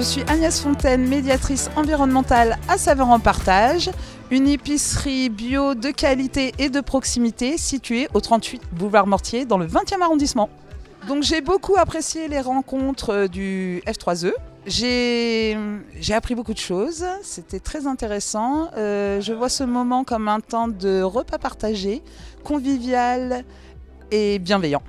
Je suis Agnès Fontaine, médiatrice environnementale à Saveurs en Partage, une épicerie bio de qualité et de proximité située au 38 boulevard Mortier dans le 20e arrondissement. Donc j'ai beaucoup apprécié les rencontres du F3E. J'ai appris beaucoup de choses, c'était très intéressant. Je vois ce moment comme un temps de repas partagé, convivial et bienveillant,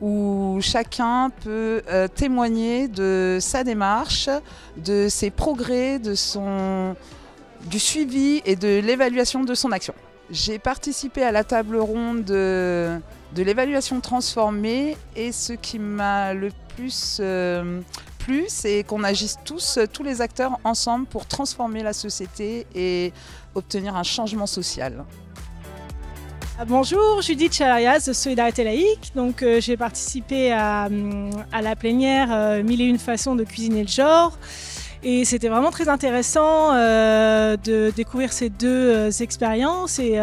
où chacun peut témoigner de sa démarche, de ses progrès, du suivi et de l'évaluation de son action. J'ai participé à la table ronde de l'évaluation transformée et ce qui m'a le plus plu, c'est qu'on agisse tous les acteurs ensemble pour transformer la société et obtenir un changement social. Bonjour, Judith Chalarias de Solidarité Laïque. Donc, j'ai participé à la plénière 1001 façons de cuisiner le genre. Et c'était vraiment très intéressant de découvrir ces deux expériences et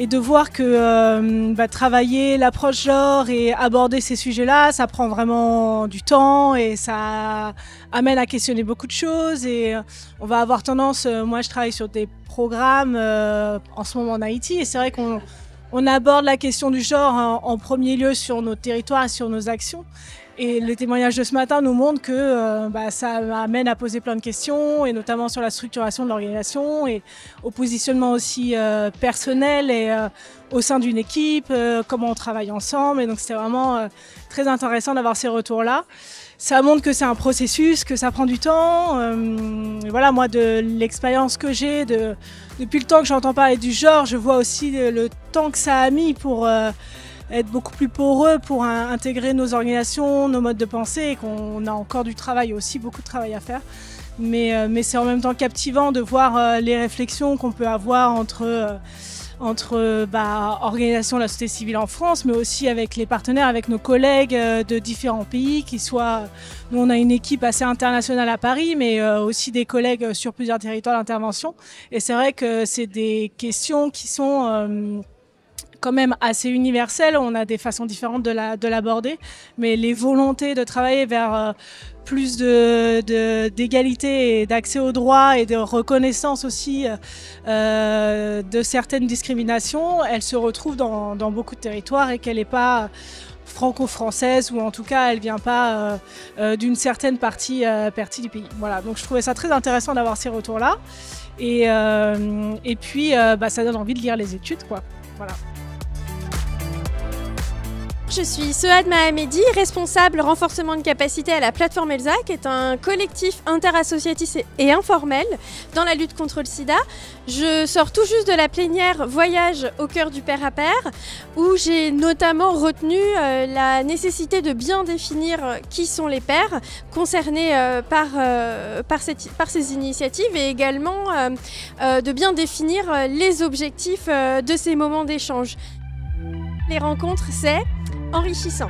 de voir que travailler l'approche genre et aborder ces sujets-là, ça prend vraiment du temps et ça amène à questionner beaucoup de choses. Et on va avoir tendance, moi je travaille sur des programmes en ce moment en Haïti et c'est vrai qu'on aborde la question du genre en premier lieu sur nos territoires et sur nos actions. Et les témoignages de ce matin nous montrent que ça amène à poser plein de questions, et notamment sur la structuration de l'organisation et au positionnement aussi personnel et au sein d'une équipe, comment on travaille ensemble. Et donc c'était vraiment très intéressant d'avoir ces retours-là. Ça montre que c'est un processus, que ça prend du temps. Voilà, moi, de l'expérience que j'ai, depuis le temps que j'entends parler du genre, je vois aussi le temps que ça a mis pour être beaucoup plus poreux pour intégrer nos organisations, nos modes de pensée, et qu'on a encore du travail aussi, beaucoup de travail à faire. Mais c'est en même temps captivant de voir les réflexions qu'on peut avoir entre organisations de la société civile en France, mais aussi avec les partenaires, avec nos collègues de différents pays, nous on a une équipe assez internationale à Paris, mais aussi des collègues sur plusieurs territoires d'intervention. Et c'est vrai que c'est des questions qui sont quand même assez universelle, on a des façons différentes de l'aborder, mais les volontés de travailler vers plus d'égalité et d'accès aux droits et de reconnaissance aussi de certaines discriminations, elles se retrouvent dans beaucoup de territoires et qu'elle n'est pas franco-française, ou en tout cas elle ne vient pas d'une certaine partie du pays. Voilà, donc je trouvais ça très intéressant d'avoir ces retours-là et puis ça donne envie de lire les études, quoi. Voilà. Je suis Sohad Mahamedi, responsable renforcement de capacité à la plateforme ELSA, qui est un collectif interassociatif et informel dans la lutte contre le sida. Je sors tout juste de la plénière Voyage au cœur du pair à pair, où j'ai notamment retenu la nécessité de bien définir qui sont les pairs concernés par ces initiatives, et également de bien définir les objectifs de ces moments d'échange. Les rencontres, c'est enrichissant.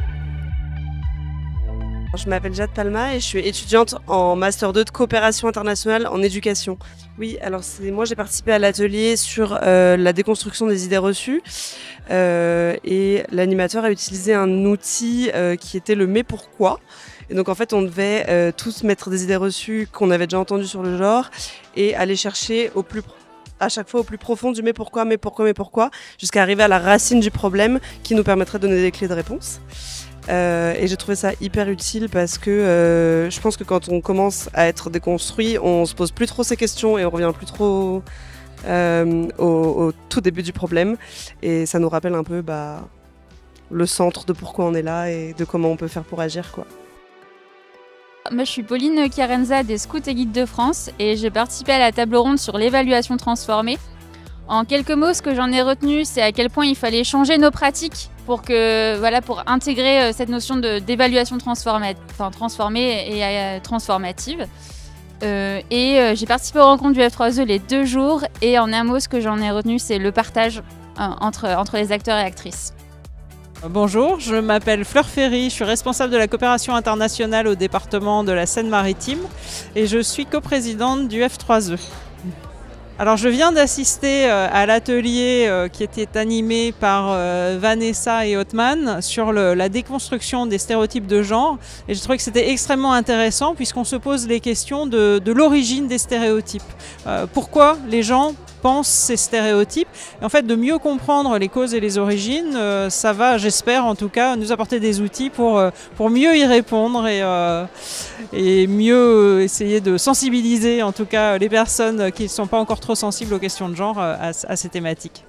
Je m'appelle Jade Palma et je suis étudiante en Master 2 de coopération internationale en éducation. Oui, alors moi j'ai participé à l'atelier sur la déconstruction des idées reçues et l'animateur a utilisé un outil qui était le mais pourquoi. Et donc en fait on devait tous mettre des idées reçues qu'on avait déjà entendues sur le genre et aller chercher à chaque fois au plus profond du mais pourquoi, jusqu'à arriver à la racine du problème qui nous permettrait de donner des clés de réponse. Et j'ai trouvé ça hyper utile parce que je pense que quand on commence à être déconstruit, on se pose plus trop ces questions et on revient plus trop au tout début du problème. Et ça nous rappelle un peu le centre de pourquoi on est là et de comment on peut faire pour agir, quoi. Moi, je suis Pauline Chiarenza des Scouts et Guides de France et j'ai participé à la table ronde sur l'évaluation transformée. En quelques mots, ce que j'en ai retenu, c'est à quel point il fallait changer nos pratiques pour intégrer cette notion d'évaluation transformée et transformative. J'ai participé aux rencontres du F3E les 2 jours et en un mot, ce que j'en ai retenu, c'est le partage entre les acteurs et actrices. Bonjour, je m'appelle Fleur Ferry, je suis responsable de la coopération internationale au département de la Seine-Maritime et je suis coprésidente du F3E. Alors je viens d'assister à l'atelier qui était animé par Vanessa et Othman sur la déconstruction des stéréotypes de genre, et j'ai trouvé que c'était extrêmement intéressant puisqu'on se pose les questions de l'origine des stéréotypes. Pourquoi les gens pensent ces stéréotypes, et en fait de mieux comprendre les causes et les origines, ça va, j'espère en tout cas, nous apporter des outils pour mieux y répondre et mieux essayer de sensibiliser en tout cas les personnes qui ne sont pas encore trop sensibles aux questions de genre à ces thématiques.